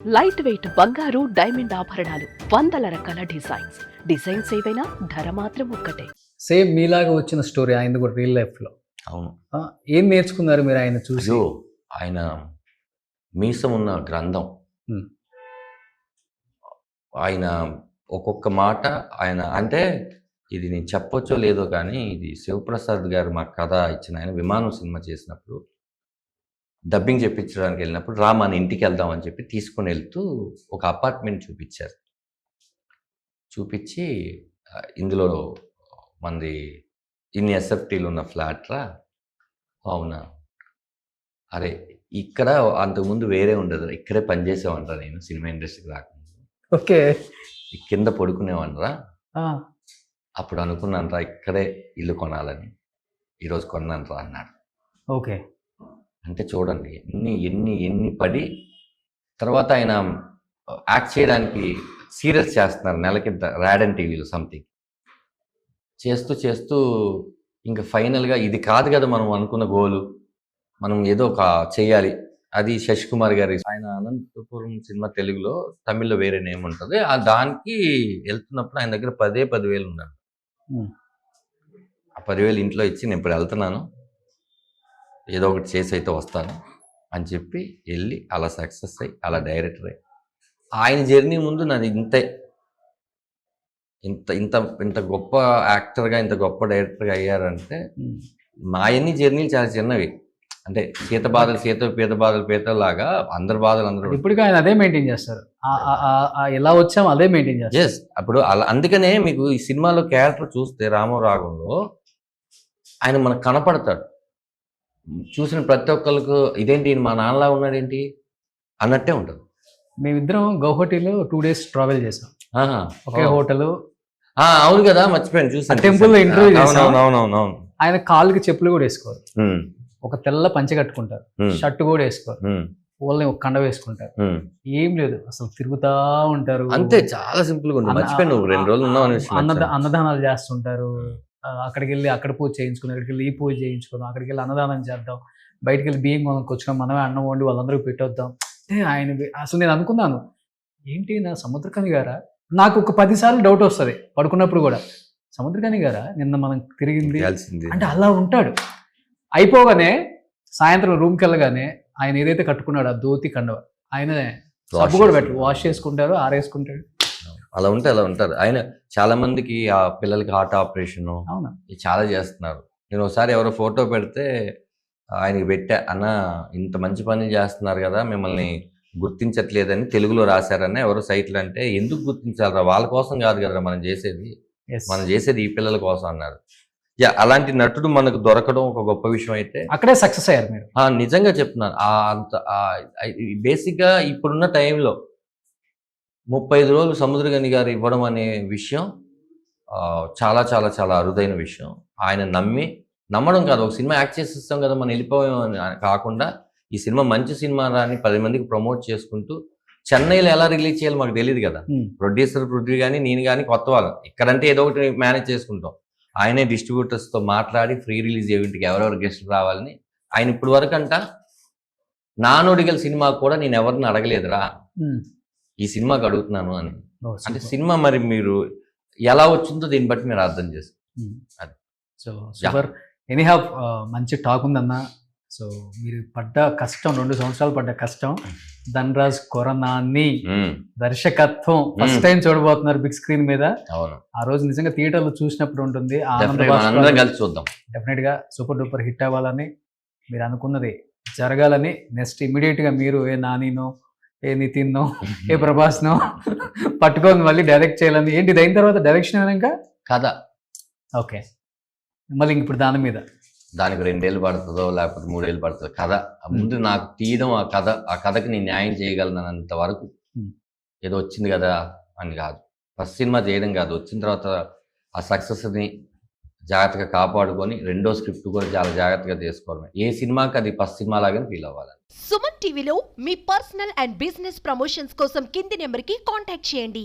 Light weight బంగారు diamond ఆభరణాలు, వందల రకాల డిజైన్స్ ఏవైనా ధర మాత్రం ఒక్కటే. సేమ్ మీలాగా వచ్చిన స్టోరీ ఆయన కూడా రియల్ లైఫ్లో. అవును. ఏం నేర్చుకున్నారు మీరు ఆయన చూసి? ఆయన మీసం ఉన్న గ్రంథం. ఆయన ఒక్కొక్క మాట ఆయన అంటే ఇది నేను చెప్పొచ్చో లేదో కానీ ఇది శివప్రసాద్ గారు మా కథ ఇచ్చిన ఆయన విమానం సినిమా చేసినప్పుడు డబ్బింగ్ చెప్పించడానికి వెళ్ళినప్పుడు రా మన ఇంటికి వెళ్దాం అని చెప్పి తీసుకుని వెళ్తూ ఒక అపార్ట్మెంట్ చూపించారు. చూపించి ఇందులో మనది ఇన్ని ఎస్ఎఫ్టీలు ఉన్న ఫ్లాట్ రా. అవునా, అరే ఇక్కడ అంతకుముందు వేరే ఉండదు, ఇక్కడే పనిచేసేవాడిరా నేను సినిమా ఇండస్ట్రీకి రాకముందు. ఓకే. కింద పడుకునేవాడిరా. అప్పుడు అనుకున్నాను రా ఇక్కడే ఇల్లు కొనాలని, ఈరోజు కొన్నాను రా అన్నాడు. ఓకే. అంటే చూడండి ఎన్ని ఎన్ని ఎన్ని పడి తర్వాత ఆయన యాక్ట్ చేయడానికి సీరియల్స్ చేస్తున్నారు నెలకింత రాడన్ టీవీలో సంథింగ్ చేస్తూ చేస్తూ ఇంకా ఫైనల్గా ఇది కాదు కదా మనం అనుకున్న గోలు, మనం ఏదో ఒక చేయాలి. అది శశికుమార్ గారి ఆయన అనంతపురం సినిమా తెలుగులో, తమిళ్లో వేరే నేమ్ ఉంటుంది. దానికి వెళ్తున్నప్పుడు ఆయన దగ్గర 10,000 ఉన్నాడు. ఆ 10,000 ఇంట్లో ఇచ్చి నేను ఇప్పుడు వెళ్తున్నాను, ఏదో ఒకటి చేసి అయితే వస్తాను అని చెప్పి వెళ్ళి అలా సక్సెస్ అయ్యి అలా డైరెక్టర్ అయ్యి ఆయన జర్నీ ముందు నాది ఇంతే. ఇంత ఇంత ఇంత గొప్ప యాక్టర్గా ఇంత గొప్ప డైరెక్టర్గా అయ్యారంటే మా అన్ని జర్నీలు చాలా చిన్నవి. అంటే సీత బాధలు సీత పీత బాధలు పీతలాగా అందరి బాధలు అందరూ ఇప్పటికీ ఆయన అదే మెయింటైన్ చేస్తారు. ఎలా వచ్చాం అదే మెయింటైన్ చేస్తారు. ఎస్. అప్పుడు అలా అందుకనే మీకు ఈ సినిమాలో క్యారెక్టర్ చూస్తే రామరాగంలో ఆయన మనకు కనపడతాడు. చూసిన ప్రతి ఒక్కరికి ఇదేంటి మా నాన్నలా ఉన్నాడేంటి అన్నట్టే ఉంటుంది. మేమిద్దరం గౌహటిలో 2 days ట్రావెల్ చేసాం. ఒకే హోటల్. అవును కదా, మర్చిపోయాను. చూసాను టెంపుల్ లో ఇంటర్వ్యూ చేసాం. అవునవునవును. ఆయన కాళ్ళకి చెప్పులు కూడా వేసుకోరు, ఒక తెల్ల పంచె కట్టుకుంటారు, షర్ట్ కూడా వేసుకోరు, ఓన్లీ ఒక కండ వేసుకుంటారు. ఏం లేదు, అసలు తిరుగుతా ఉంటారు అంతే. చాలా సింపుల్ గా ఉంటుంది. మర్చిపోయాను 2 రోజులు ఉన్నాం. అన్నదానాలు చేస్తుంటారు. అక్కడికి వెళ్ళి అక్కడ పూజ చేయించుకుని, అక్కడికి వెళ్ళి ఈ పూజ చేయించుకుందాం, అక్కడికి వెళ్ళి అన్నదానం చేద్దాం, బయటికి వెళ్ళి బియ్యం కొనుక్కొచ్చుకున్నాం, మనమే అన్నం వండి వాళ్ళందరూ పెట్టొద్దాం. ఆయన అసలు నేను అనుకున్నాను ఏంటి నా సముద్రకని గారా, నాకు ఒక 10 సార్లు డౌట్ వస్తుంది పడుకున్నప్పుడు కూడా, సముద్రకని గారా నిన్న మనం తిరిగింది అంటే అలా ఉంటాడు. అయిపోగానే సాయంత్రం రూమ్కి వెళ్ళగానే ఆయన ఏదైతే కట్టుకున్నాడు ఆ ధోతి కండవ, ఆయన సబ్బు కూడా పెట్టు వాష్ చేసుకుంటారు, ఆరేసుకుంటాడు. అలా ఉంటే అలా ఉంటారు. ఆయన చాలా మందికి ఆ పిల్లలకి హార్ట్ ఆపరేషన్ చాలా చేస్తున్నారు. నేను ఒకసారి ఎవరో ఫోటో పెడితే ఆయనకి పెట్టా, అన్న ఇంత మంచి పని చేస్తున్నారు కదా మిమ్మల్ని గుర్తించట్లేదని తెలుగులో రాశారని ఎవరో సైట్లు. అంటే ఎందుకు గుర్తించాలరా, వాళ్ళ కోసం కాదు కదా మనం చేసేది ఈ పిల్లల కోసం అన్నారు. అలాంటి నటుడు మనకు దొరకడం ఒక గొప్ప విషయం. అయితే అక్కడే సక్సెస్ అయ్యారు మీరు. నిజంగా చెప్తున్నాను. అంత బేసిక్గా ఇప్పుడున్న టైంలో 35 రోజులు సముద్రగని గారు ఇవ్వడం అనే విషయం చాలా చాలా చాలా అరుదైన విషయం. ఆయన నమ్మడం కాదు, ఒక సినిమా యాక్ట్ చేసేస్తాం కదా మనం వెళ్ళిపోయామని కాకుండా ఈ సినిమా మంచి సినిమా అని 10 మందికి ప్రమోట్ చేసుకుంటూ చెన్నైలో ఎలా రిలీజ్ చేయాలో మాకు తెలియదు కదా. ప్రొడ్యూసర్ పృథ్వీ కానీ నేను కానీ కొత్త వాళ్ళు, ఇక్కడంటే ఏదో ఒకటి మేనేజ్ చేసుకుంటాం. ఆయనే డిస్ట్రిబ్యూటర్స్తో మాట్లాడి ఫ్రీ రిలీజ్ ఈవెంట్కి ఎవరెవరు గెస్టులు రావాలని. ఆయన ఇప్పుడు వరకు నానొడిగల సినిమా కూడా నేను ఎవరిని అడగలేదురా, ఈ సినిమాకి అడుగుతున్నాను అని. అంటే సినిమా మరి మీరు ఎలా వచ్చిందో దీన్ని బట్టి మీరు అర్థం చేస్తారు. So super. ఎనీహౌ మంచి టాక్ ఉందన్న. సో మీరు పడ్డ కష్టం, 2 సంవత్సరాలు పడ్డ కష్టం, ధనరాజ్ కొరనాని దర్శకత్వం ఫస్ట్ టైం చూడబోతున్నారు బిగ్ స్క్రీన్ మీద. ఆ రోజు నిజంగా థియేటర్లో చూసినప్పుడు ఉంటుంది చూద్దాం. డెఫినెట్ గా సూపర్ డూపర్ హిట్ అవ్వాలని, మీరు అనుకున్నది జరగాలని, నెక్స్ట్ ఇమీడియట్ గా మీరు ఏ నానినో ఏ నితిన్నో ఏ ప్రభాస్నో పట్టుకొని మళ్ళీ డైరెక్ట్ చేయాలని. ఏంటి అయిన తర్వాత డైరెక్షన్ ఇంకా కథ. ఓకే. మళ్ళీ ఇప్పుడు దానికి 2 ఏళ్ళు పడుతుందో లేకపోతే 3 ఏళ్ళు పడుతుందో కథ. ముందు నాకు తీయడం, ఆ కథకి నేను న్యాయం చేయగలనంత వరకు ఏదో వచ్చింది కదా అని కాదు, ఫస్ట్ సినిమా చేయడం కాదు, వచ్చిన తర్వాత ఆ సక్సెస్ని జాగ్రత్తగా కాపాడుకొని రెండో స్క్రిప్ట్ కూడా చాలా జాగ్రత్తగా చేసుకోవడమే. ఏ సినిమాకి అది ఫస్ట్ సినిమా లాగానే ఫీల్ అవ్వాలి. సుమన్ టీవీలో మీ పర్సనల్ అండ్ బిజినెస్ ప్రమోషన్స్ కోసం కింది నెంబర్కి కాంటాక్ట్ చేయండి.